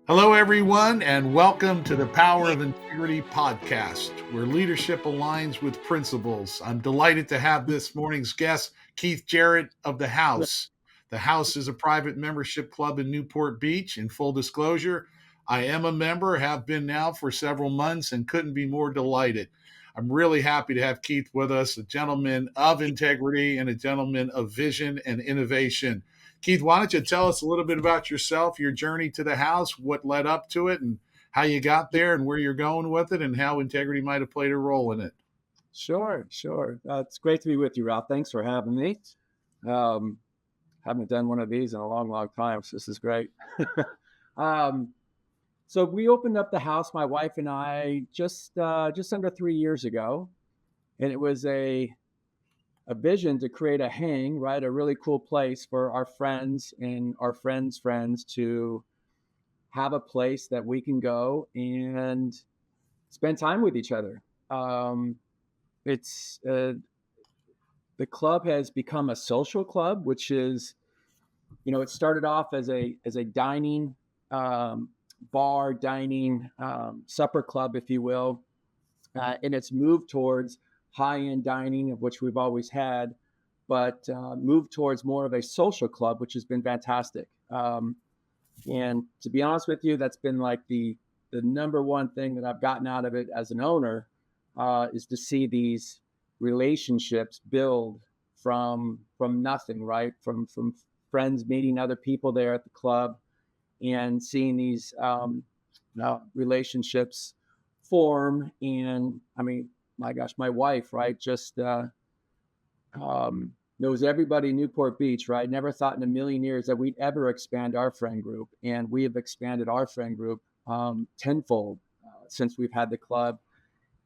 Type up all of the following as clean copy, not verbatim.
Hello, everyone, and welcome to the Power of Integrity podcast, where leadership aligns with principles. I'm delighted to have this morning's guest, Keith Jarrett of the House. The House is a private membership club in Newport Beach. In full disclosure, I am a member, have been now for several months, and couldn't be more delighted. I'm really happy to have Keith with us, a gentleman of integrity and a gentleman of vision and innovation. Keith, why don't you tell us a little bit about yourself, your journey to the house, what led up to it, and how you got there and where you're going with it, and how integrity might have played a role in it? Sure. It's great to be with you, Ralph. Thanks for having me. Um, haven't done one of these in a long time, so this is great. um, so we opened up the house, my wife and I, just under 3 years ago, and it was a vision to create a hang, right, a really cool place for our friends and our friends' friends to have a place that we can go and spend time with each other. It's The club has become a social club, which is, it started off as a dining bar, dining supper club, if you will, and it's moved towards high-end dining, of which we've always had, but moved towards more of a social club, which has been fantastic. And to be honest with you, that's been like the number one thing that I've gotten out of it as an owner, is to see these relationships build from nothing, right? From friends meeting other people there at the club and seeing these relationships form. And I mean, my gosh, my wife, right, just knows everybody in Newport Beach, right? Never thought in a million years that we'd ever expand our friend group, and we have expanded our friend group tenfold since we've had the club.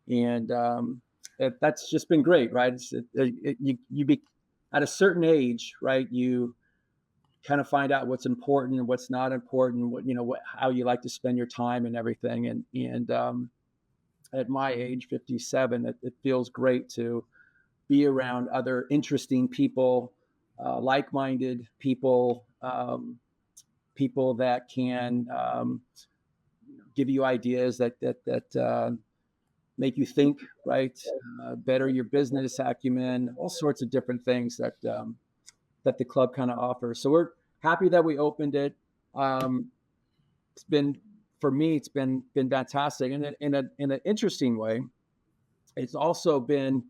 And that's just been great, right? You be at a certain age, right? You kind of find out what's important and what's not important, how you like to spend your time and everything. And at my age, 57, it feels great to be around other interesting people, like-minded people, people that can give you ideas that make you think, right? Better your business acumen, all sorts of different things that the club kind of offers. So we're happy that we opened it. It's been, for me, it's been fantastic, and in an interesting way. It's also been,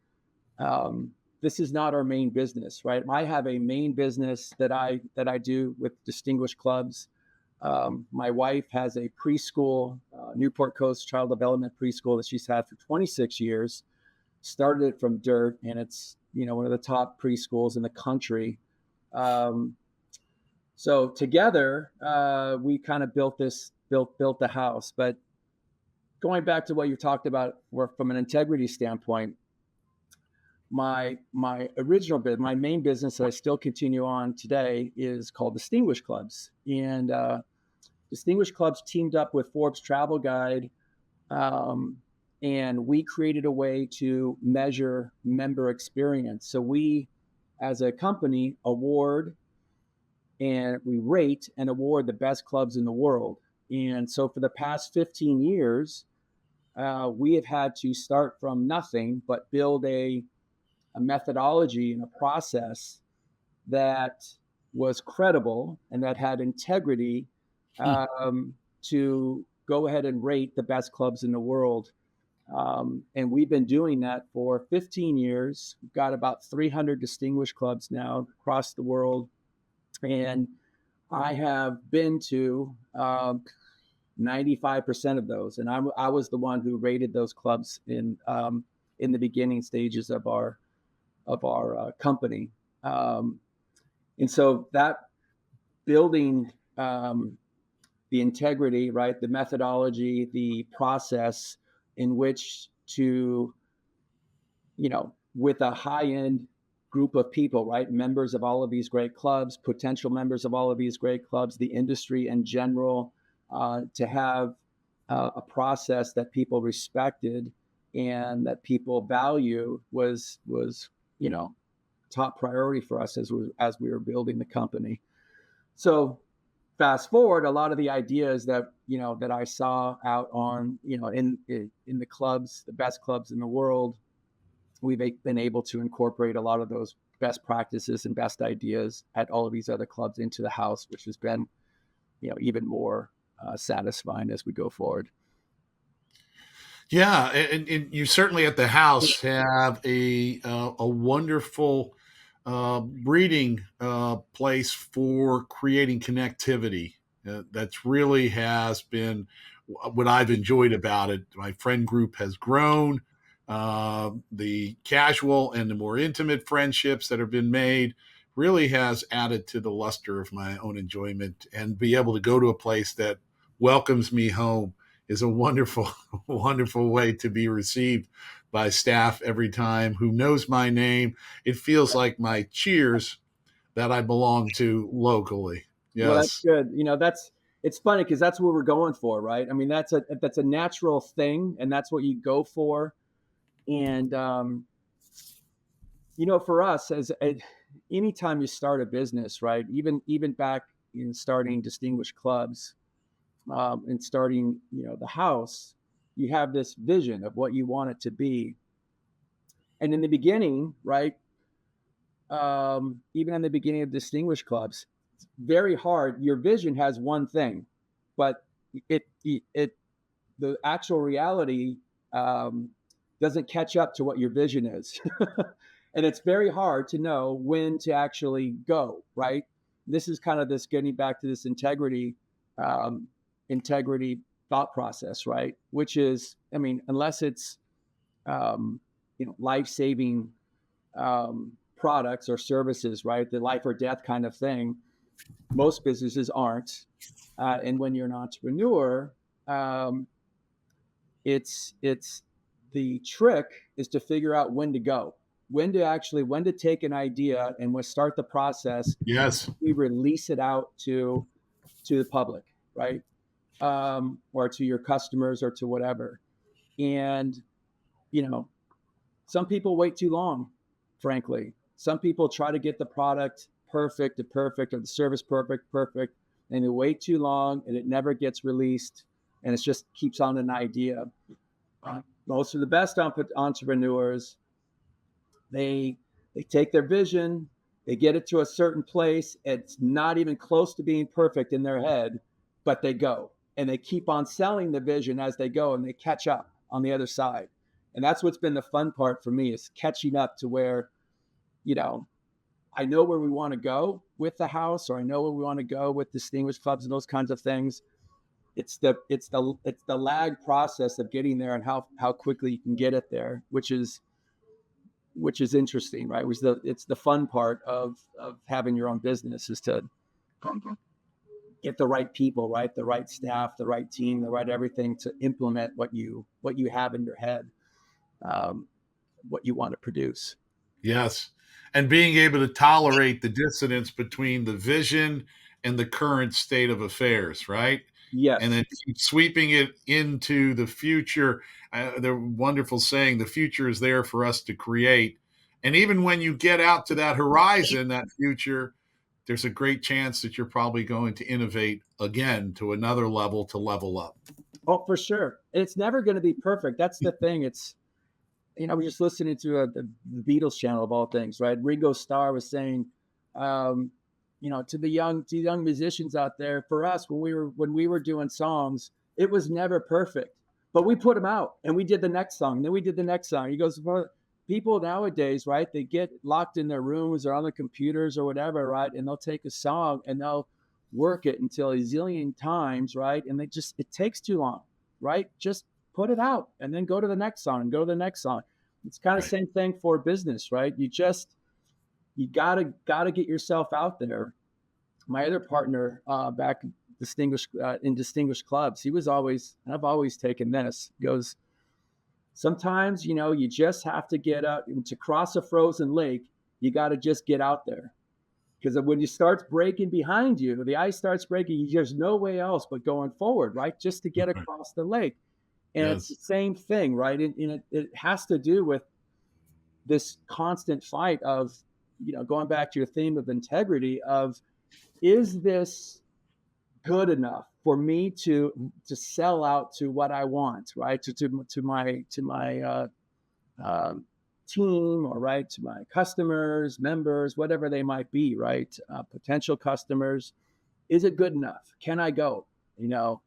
this is not our main business, right? I have a main business that I do with distinguished clubs. My wife has a preschool, Newport Coast Child Development Preschool that she's had for 26 years. Started it from dirt, and it's one of the top preschools in the country. So together, we kind of built the house. But going back to what you talked about, from an integrity standpoint, my original business, my main business that I still continue on today, is called Distinguished Clubs. And Distinguished Clubs teamed up with Forbes Travel Guide, and we created a way to measure member experience. So we, as a company, we rate and award the best clubs in the world. And so for the past 15 years, we have had to start from nothing, but build a methodology and a process that was credible and that had integrity, to go ahead and rate the best clubs in the world. And we've been doing that for 15 years. We've got about 300 distinguished clubs now across the world. And I have been to 95% of those. And I was the one who rated those clubs in the beginning stages of our company. And so that building the integrity, right, the methodology, the process in which to, with a high-end group of people, right, members of all of these great clubs, potential members of all of these great clubs, the industry in general, to have a process that people respected and that people value was top priority for us as we were building the company. So fast forward, a lot of the ideas that that I saw out on in the clubs, the best clubs in the world, we've been able to incorporate a lot of those best practices and best ideas at all of these other clubs into the house, which has been even more satisfying as we go forward. Yeah, and you certainly at the house have a wonderful breeding place for creating connectivity. That's really has been what I've enjoyed about it. My friend group has grown. The casual and the more intimate friendships that have been made really has added to the luster of my own enjoyment, and be able to go to a place that welcomes me home is a wonderful, wonderful way to be received by staff every time, who knows my name. It feels like my cheers that I belong to locally. Well, that's Yes. good. It's funny because that's what we're going for, right? I mean, that's a natural thing, and that's what you go for. And for us, anytime you start a business, right? Even back in starting distinguished clubs, and starting, the house, you have this vision of what you want it to be. And in the beginning, right? Even in the beginning of distinguished clubs, it's very hard. Your vision has one thing, but it the actual reality um, doesn't catch up to what your vision is. And it's very hard to know when to actually go, right? This is kind of this getting back to this um, integrity thought process, right? Which is, I mean, unless it's um, life-saving products or services, right? The life or death kind of thing. Most businesses aren't. And when you're an entrepreneur, um, it's the trick is to figure out when to go, when to take an idea and when start the process. Yes. We release it out to the public, right? Or to your customers or to whatever. And you know, some people wait too long, frankly. Some people try to get the product perfect, or the service perfect, and they wait too long and it never gets released, and it just keeps on an idea. Most of the best entrepreneurs, they they take their vision, they get it to a certain place. It's not even close to being perfect in their head, but they go and they keep on selling the vision as they go, and they catch up on the other side. And that's what's been the fun part for me, is catching up to where, you know, I know where we want to go with the house, or I know where we want to go with distinguished clubs and those kinds of things. It's the lag process of getting there, and how quickly you can get it there, which is interesting, right? It's the fun part of having your own business, is to get the right people, right? The right staff, the right team, the right everything to implement what you have in your head, um, what you want to produce. Yes. And being able to tolerate the dissonance between the vision and the current state of affairs, right? And Yes. then keep sweeping it into the future. The wonderful saying, the future is there for us to create. And even when you get out to that horizon, that future, there's a great chance that you're probably going to innovate again to another level to level up. Oh, for sure. It's never going to be perfect. That's the thing. I was just listening to the Beatles channel of all things, right? Ringo Starr was saying, um, to the young musicians out there, for us, when we were doing songs, it was never perfect, but we put them out and we did the next song. And then we did the next song. He goes, well, people nowadays, right? They get locked in their rooms or on their computers or whatever, right? And they'll take a song and they'll work it until a zillion times, right? And it takes too long, right? Just put it out and then go to the next song and go to the next song. It's kind of Right. same thing for business, right? You gotta get yourself out there. My other partner, back in distinguished clubs, he was always, and I've always taken this, goes, sometimes, you just have to get out to cross a frozen lake. You got to just get out there, because when you start breaking behind you, the ice starts breaking. There's no way else but going forward, right? Just to get Right. across the lake. And it's the Yes. same thing, right? And it has to do with this constant fight of, going back to your theme of integrity, of, is this good enough for me to sell out to what I want, right? To my um, team, or right, to my customers, members, whatever they might be, right? Potential customers. Is it good enough? Can I go? You know,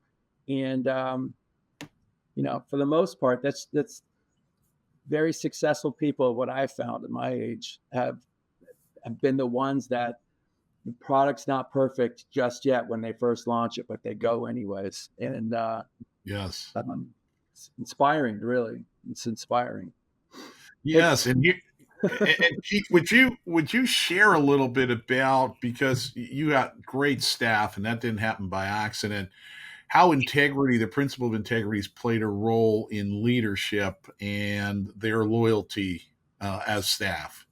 and for the most part, that's very successful people. What I found at my age have been the ones that the product's not perfect just yet when they first launch it, but they go anyways. And Yes. it's inspiring, really. It's inspiring. Hey, Yes, and Keith, would you share a little bit about, because you got great staff and that didn't happen by accident, how integrity, the principle of integrity, has played a role in leadership and their loyalty as staff?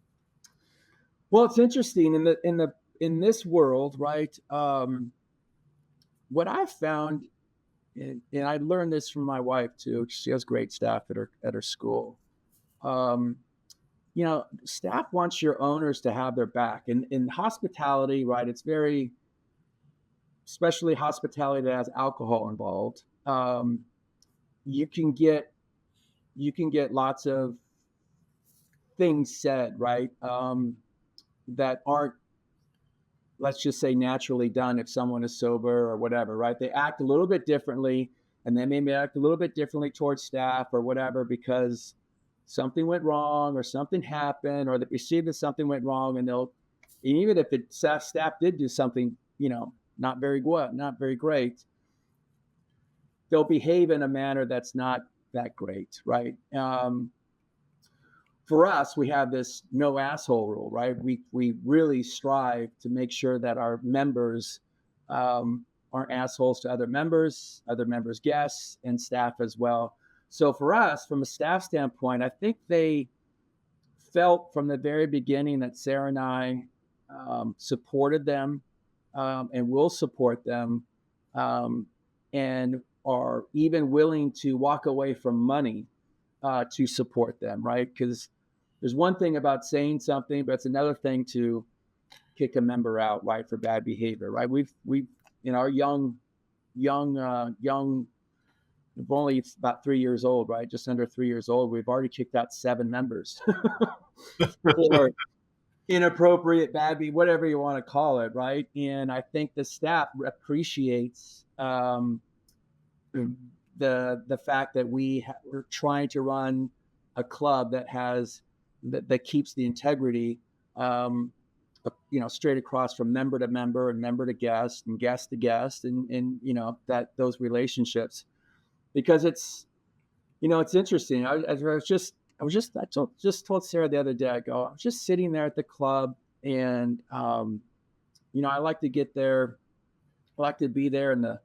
well, it's interesting in this world, right? What I found, and I learned this from my wife too. She has great staff at her school. Um, Staff wants your owners to have their back. And in hospitality, right, it's very, especially hospitality that has alcohol involved. You can get lots of things said, right, that aren't, let's just say, naturally done if someone is sober or whatever, right? They act a little bit differently, and they may act a little bit differently towards staff or whatever because something went wrong or something happened or they perceive that something went wrong, and they'll, even if it staff did do something, not very good, not very great, they'll behave in a manner that's not that great, right? For us, we have this no asshole rule, right? We really strive to make sure that our members aren't assholes to other members, guests, and staff as well. So for us, from a staff standpoint, I think they felt from the very beginning that Sarah and I supported them and will support them, and are even willing to walk away from money to support them, right? Because there's one thing about saying something, but it's another thing to kick a member out, right, for bad behavior, right? We've in our young, we're only about 3 years old, right? Just under 3 years old. We've already kicked out 7 members for inappropriate, bad behavior, whatever you want to call it, right? And I think the staff appreciates the fact that we're trying to run a club that keeps the integrity, straight across from member to member and member to guest and guest to guest, and that those relationships, because it's interesting. I told Sarah the other day, I was just sitting there at the club, and I like to get there. I like to be there in the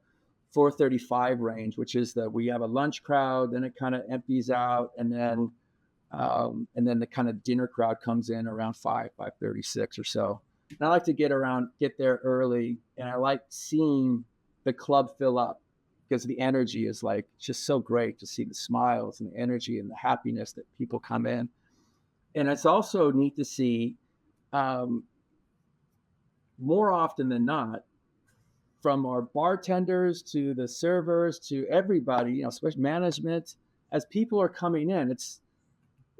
4:35 range, which is we have a lunch crowd, then it kind of empties out, and then the kind of dinner crowd comes in around 5:36 or so. And I like to get there early, and I like seeing the club fill up because the energy is just so great to see the smiles and the energy and the happiness that people come in. And it's also neat to see, more often than not, from our bartenders to the servers to everybody, especially management, as people are coming in, it's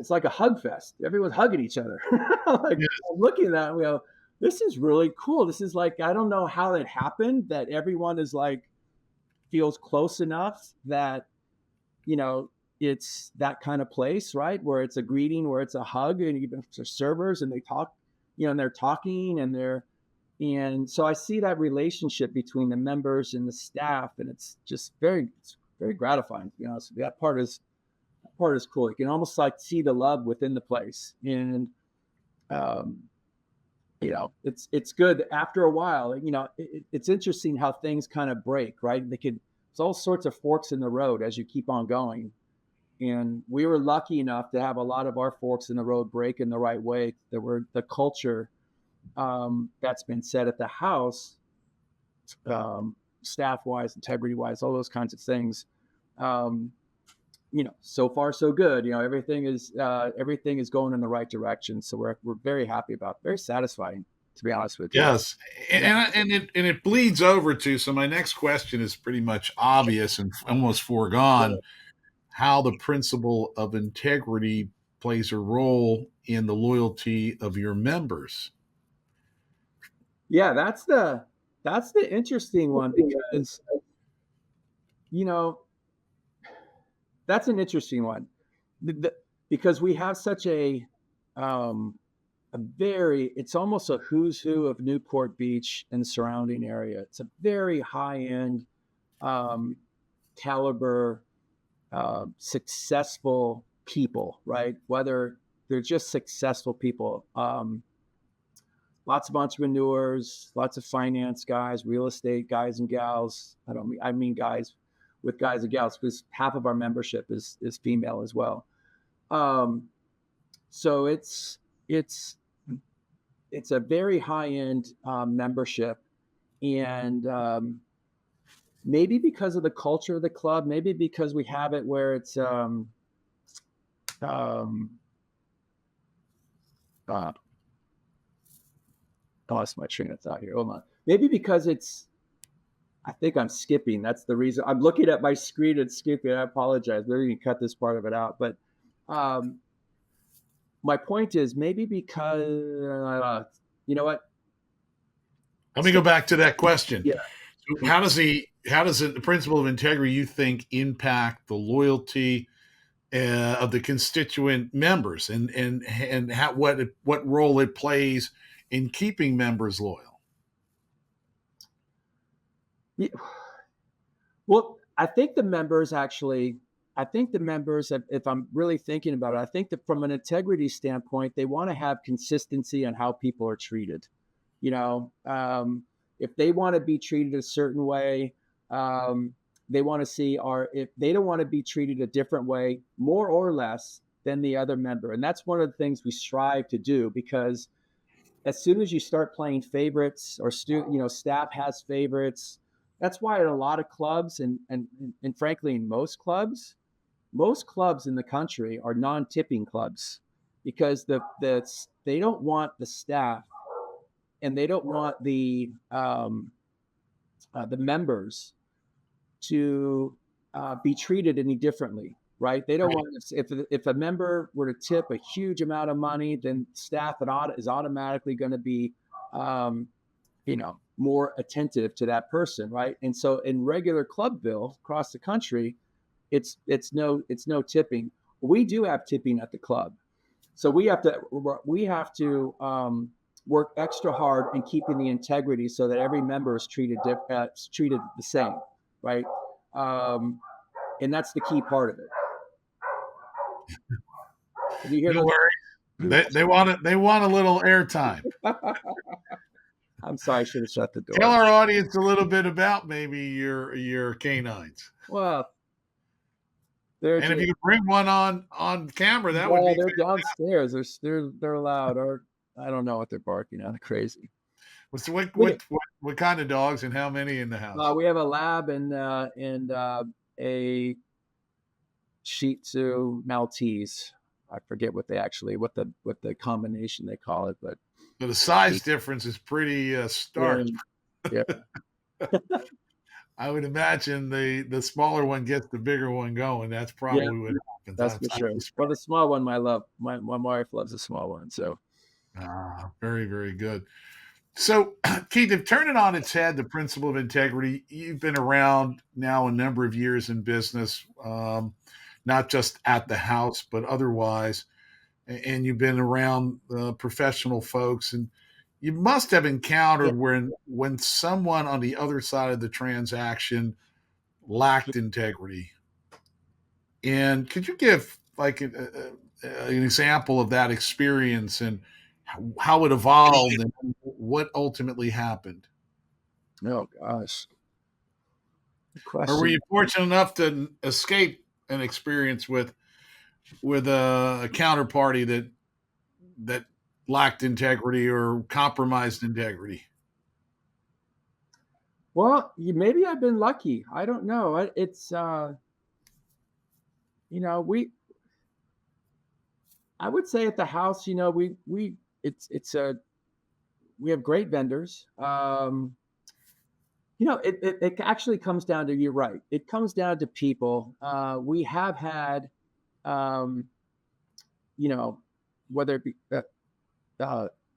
like a hug fest. Everyone's hugging each other. Yes. Looking at that, we go, this is really cool. This is I don't know how it happened that everyone is feels close enough that, it's that kind of place, right? Where it's a greeting, where it's a hug, and even if they're servers and they talk, and they're talking and so I see that relationship between the members and the staff, and it's just it's very gratifying, to be honest with you. That part is cool. You can almost see the love within the place. And it's good after a while. It's interesting how things kind of break, right? It's all sorts of forks in the road as you keep on going. And we were lucky enough to have a lot of our forks in the road break in the right way. There were the culture that's been set at the house, staff-wise, integrity-wise, all those kinds of things. So far so good. Everything is going in the right direction. So we're very happy about it. Very satisfying. to be honest with you. Yes, Yeah. and it bleeds over to. So my next question is pretty much obvious and almost foregone. How the principle of integrity plays a role in the loyalty of your members. Yeah, that's the interesting one because you know that's an interesting one. Because we have such um, a very it's almost a who's who of Newport Beach and the surrounding area. It's a very high end um, caliber, successful people, right? Whether they're just successful people. Lots of entrepreneurs, lots of finance guys, real estate guys and gals. I mean guys with guys and gals because half of our membership is female as well. Um, so it's it's a very high end membership, and maybe because of the culture of the club, maybe because we have it where it's um, uh, I lost my train of thought here. Hold on. Maybe because it's I think I'm skipping. That's the reason. I'm looking at my screen and skipping. I apologize. Maybe you can cut this part of it out. But um, my point is maybe because you know what? Let me go back to that question. Yeah. So how does the principle of integrity you think impact the loyalty of the constituent members and what role it plays in keeping members loyal? Yeah. Well, I think the members actually. I think the members, if I'm really thinking about it, I think that from an integrity standpoint, they want to have consistency on how people are treated. You know, if they want to be treated a certain way, um, they want to see, or if they don't want to be treated a different way, more or less than the other member. And that's one of the things we strive to do because as soon as you start playing favorites or staff has favorites, that's why in a lot of clubs and frankly in most clubs in the country are non-tipping clubs because they don't want the staff and they don't want the members to be treated any differently, right? They don't Right. want if a member were to tip a huge amount of money, then staff is automatically going to be, more attentive to that person, right? And so in regular Clubville across the country, it's no tipping. We do have tipping at the club, so we have to work extra hard in keeping the integrity so that every member is treated the same, right? Um, and that's the key part of it. Did you hear No worries. those? They want a little airtime. I'm sorry, I should have shut the Tell door. our audience a little bit about maybe your canines. Well, they're And if just you could bring one on camera, that would well, be they're fantastic. downstairs. They're loud, or I don't know what they're barking at. They're crazy. So We what kind of dogs and how many in the house? we have a lab and a Shih Tzu Maltese. I forget what the combination they call it, but So the size difference is pretty yeah, stark. yeah, I would imagine the smaller one gets the bigger one going. That's yeah, probably what happens. that's for I sure. Well, suspect. the small one, my wife loves the small one. So Ah, very, very good. So, Keith, to turn it on its head, the principle of integrity, you've been around now a number of years in business, not just at the house, but otherwise. And you've been around professional folks, and you must have yeah, encountered when someone on the other side of the transaction lacked integrity. And could you give like an example of that experience and how it evolved and what ultimately happened? oh gosh, good Or were question. you fortunate enough to escape an experience with a counterparty that lacked integrity or compromised integrity? Well, maybe I've been lucky. I don't know. It's we I would say at the house, we it's we have great vendors. It actually comes down to, you're right. It comes down to people. We have had, um, you know, whether it be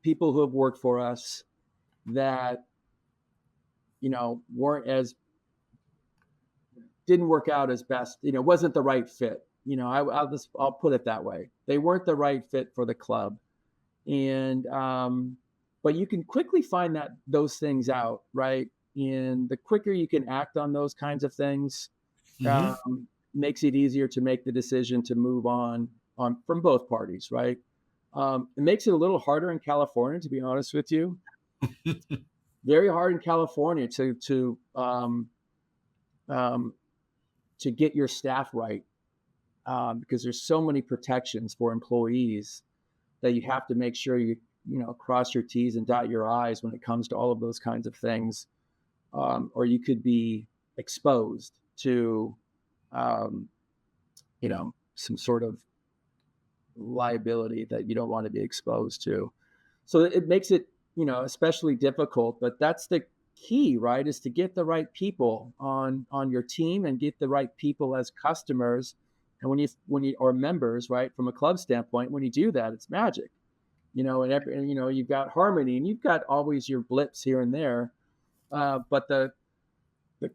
people who have worked for us that, weren't as didn't work out as best, wasn't the right fit. I'll put it that way. They weren't the right fit for the club. And but you can quickly find those things out, right? And the quicker you can act on those kinds of things, Mm-hmm. makes it easier to make the decision to move on from both parties, right? It makes it a little harder in California, to be honest with you. Very hard in California um, to get your staff right, because there's so many protections for employees that you have to make sure you cross your T's and dot your I's when it comes to all of those kinds of things, or you could be exposed to um, some sort of liability that you don't want to be exposed to. So it makes it, especially difficult. But that's the key, right? Is to get the right people on your team and get the right people as customers. And when you or members, right, from a club standpoint, when you do that, it's magic. And you've got harmony, and you've got always your blips here and there. But the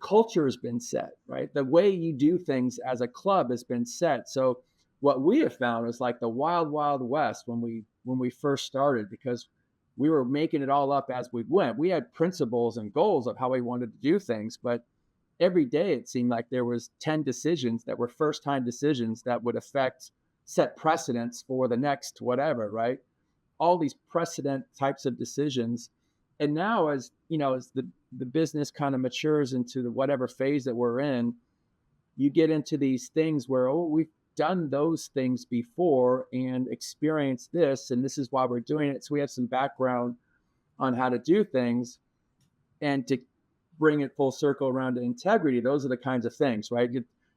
culture has been set, right? The way you do things as a club has been set. So what we have found is like the wild, wild west when we first started, because we were making it all up as we went. We had principles and goals of how we wanted to do things, but every day it seemed like there was 10 decisions that were first time decisions that would set precedents for the next whatever, right? All these precedent types of decisions. And now, as the business kind of matures into the whatever phase that we're in, you get into these things where, oh, we've done those things before and experienced this, and this is why we're doing it. So we have some background on how to do things. And to bring it full circle around to integrity, those are the kinds of things, right?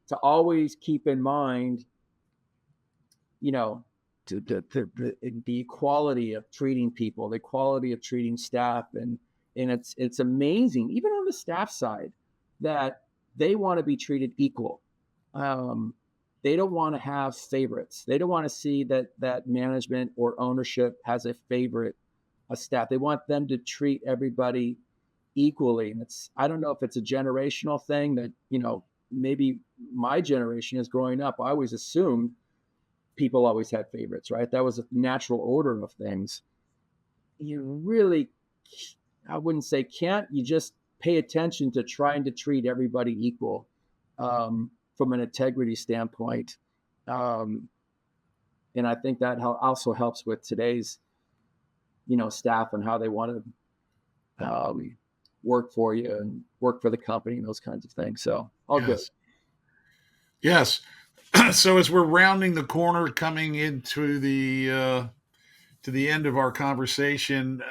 To always keep in mind, you know, the equality of treating people, the equality of treating staff, and it's amazing, even on the staff side, that they want to be treated equal. Um, they don't want to have favorites. They don't want to see that management or ownership has a favorite, a staff. They want them to treat everybody equally. And I don't know if it's a generational thing that, maybe my generation is growing up. I always assumed people always had favorites, right? That was a natural order of things. You really, I wouldn't say can't, you just pay attention to trying to treat everybody equal, from an integrity standpoint. Um, and I think that also helps with today's, staff and how they want to work for you and work for the company and those kinds of things. So all good. Yes. Yes. So as we're rounding the corner, coming into the end of our conversation,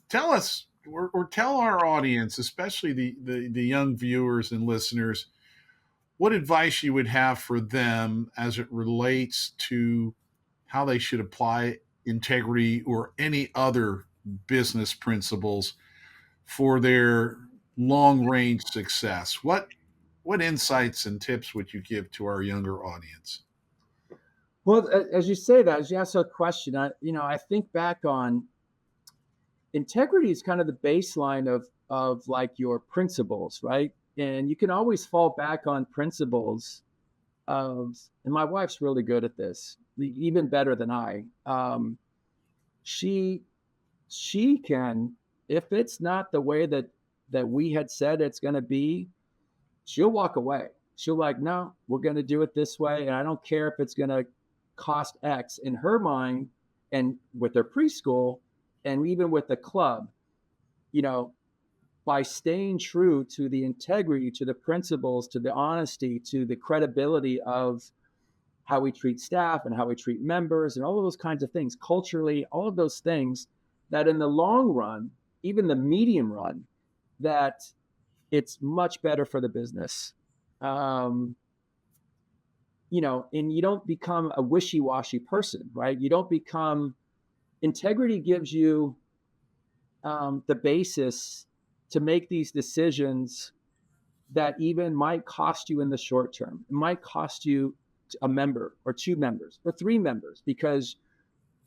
tell us or tell our audience, especially the young viewers and listeners, what advice you would have for them as it relates to how they should apply integrity or any other business principles for their long range success. What insights and tips would you give to our younger audience? Well, as you say that, as you ask a question, I think back on integrity is kind of the baseline of like your principles, right? And you can always fall back on principles and my wife's really good at this, even better than I. She she can, if it's not the way that we had said it's going to be, she'll walk away. She'll like, no, we're going to do it this way, and I don't care if it's going to cost X. In her mind, and with her preschool, and even with the club, you know, by staying true to the integrity, to the principles, to the honesty, to the credibility of how we treat staff and how we treat members and all of those kinds of things, culturally, all of those things, that in the long run, even the medium run, that it's much better for the business. Um, and you don't become a wishy-washy person, right? You don't become, integrity gives you the basis to make these decisions that even might cost you in the short term. It might cost you a member or 2 members or 3 members because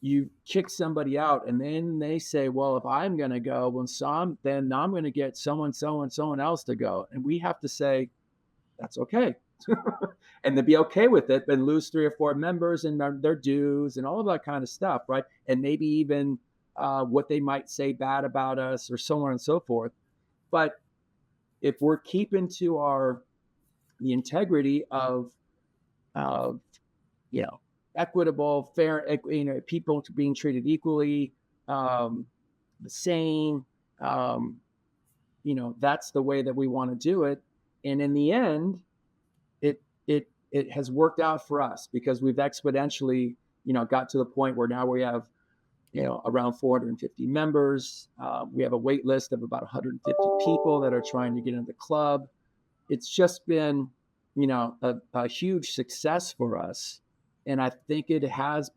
you kick somebody out and then they say, well, if I'm going to go, then I'm going to get someone else to go. And we have to say, that's okay. And to be okay with it, but lose 3 or 4 members and their dues and all of that kind of stuff, right? And maybe even what they might say bad about us or so on and so forth. But if we're keeping to the integrity of equitable, fair, people being treated equally, the same, that's the way that we want to do it. And in the end, it has worked out for us because we've exponentially, got to the point where now we have, around 450 members. We have a wait list of about 150 people that are trying to get into the club. It's just been, a huge success for us. And I think it has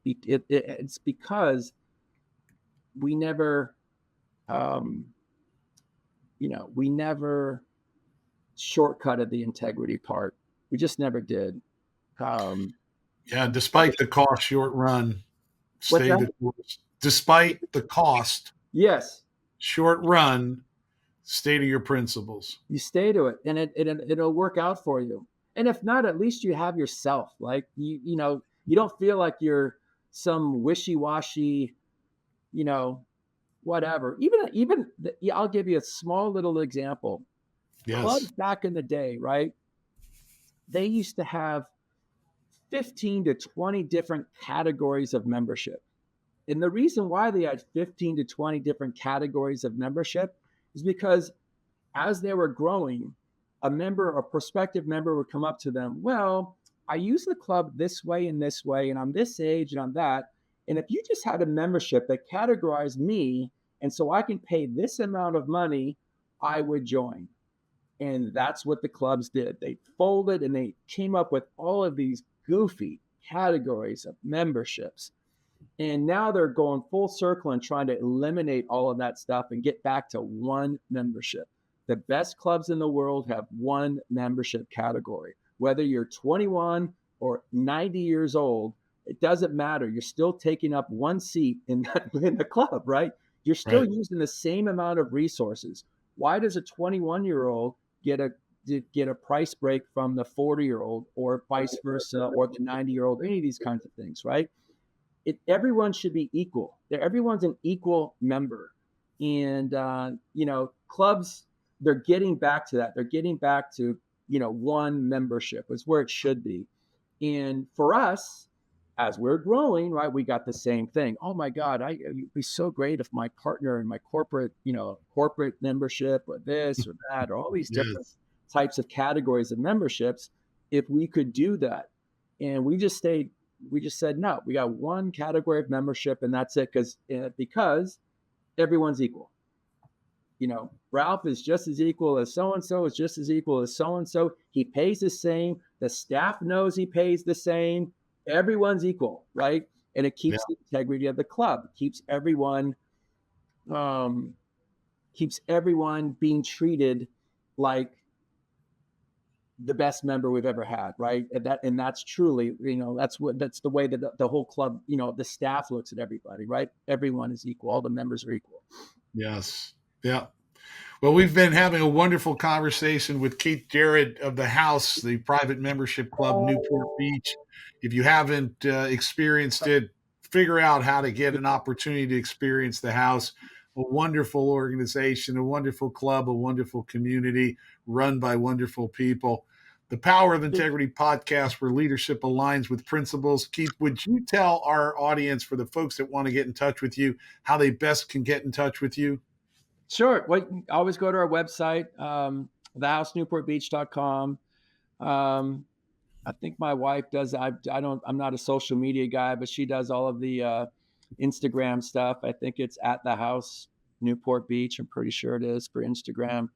it's because we never, we never shortcutted the integrity part. We just never did. Despite the cost, short run, What's stay that? the course. Despite the cost, Yes, short run, stay to your principles. you stay to it, and it'll work out for you. And if not, at least you have yourself. Like you don't feel like you're some wishy-washy, whatever. I'll give you a small little example. Yes. Clubs back in the day, right? They used to have 15 to 20 different categories of membership. And the reason why they had 15 to 20 different categories of membership is because as they were growing, a prospective member would come up to them, well, I use the club this way, and I'm this age and I'm that. And if you just had a membership that categorized me, and so I can pay this amount of money, I would join. And that's what the clubs did. They folded and they came up with all of these goofy categories of memberships. And now they're going full circle and trying to eliminate all of that stuff and get back to one membership. The best clubs in the world have one membership category. Whether you're 21 or 90 years old, it doesn't matter. You're still taking up one seat in the club, right? You're still using the same amount of resources. Why does a 21-year-old get a price break from the 40-year-old or vice versa, or the 90-year-old, any of these kinds of things, right? Everyone should be equal. Everyone's an equal member. And, clubs, they're getting back to that. They're getting back to, one membership is where it should be. And for us, as we're growing, right, we got the same thing. Oh my God, it'd be so great if my partner in my corporate membership or this or that, or all these different types of categories of memberships, if we could do that. And we just said, no, we got one category of membership and that's it. Because everyone's equal. Ralph is just as equal as so-and-so, is just as equal as so-and-so. He pays the same. The staff knows he pays the same. Everyone's equal, right? And it keeps the integrity of the club. It keeps everyone being treated like the best member we've ever had, right? And that's truly, that's the way that the whole club, the staff looks at everybody, right? Everyone is equal. All the members are equal. Yes. Yeah. Well, we've been having a wonderful conversation with Keith Jarrett of the House, the private membership club, Newport Beach. If you haven't experienced it, figure out how to get an opportunity to experience the House. A wonderful organization, a wonderful club, a wonderful community run by wonderful people. The Power of Integrity podcast, where leadership aligns with principles. Keith, would you tell our audience, for the folks that want to get in touch with you, how they best can get in touch with you? Sure. Well, always go to our website, thehousenewportbeach.com. I think my wife does. I'm not a social media guy, but she does all of the Instagram stuff. I think it's at the House Newport Beach. I'm pretty sure it is for Instagram.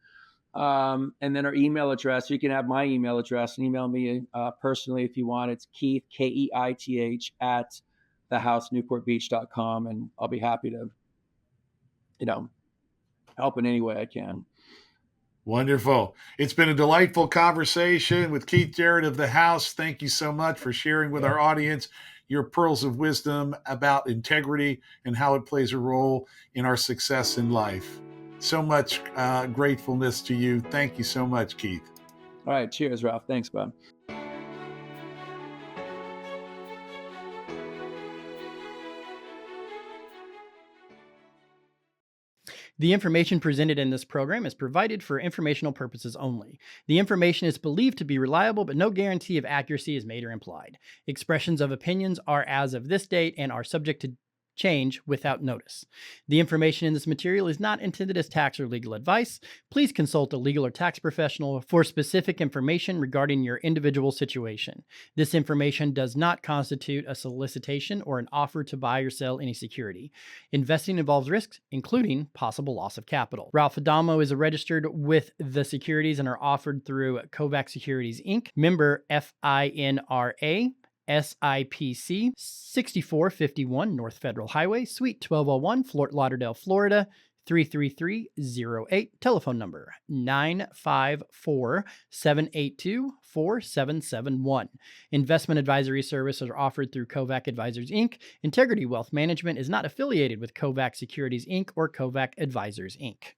And then our email address. You can have my email address and email me personally if you want. It's Keith, Keith, at thehousenewportbeach.com, and I'll be happy to help in any way I can. Wonderful. It's been a delightful conversation with Keith Jarrett of the House. Thank you so much for sharing with our audience your pearls of wisdom about integrity and how it plays a role in our success in life. So much gratefulness to you. Thank you so much, Keith. All right. Cheers, Ralph. Thanks, bud. The information presented in this program is provided for informational purposes only. The information is believed to be reliable, but no guarantee of accuracy is made or implied. Expressions of opinions are as of this date and are subject to change without notice. The information in this material is not intended as tax or legal advice. Please consult a legal or tax professional for specific information regarding your individual situation. This information does not constitute a solicitation or an offer to buy or sell any security. Investing involves risks, including possible loss of capital. Ralph Adamo is registered with the securities and are offered through Kovac Securities, Inc., member FINRA, SIPC, 6451 North Federal Highway, Suite 1201, Fort Lauderdale, Florida, 33308. Telephone number 954-782-4771. Investment advisory services are offered through Kovac Advisors, Inc. Integrity Wealth Management is not affiliated with Kovac Securities, Inc. or Kovac Advisors, Inc.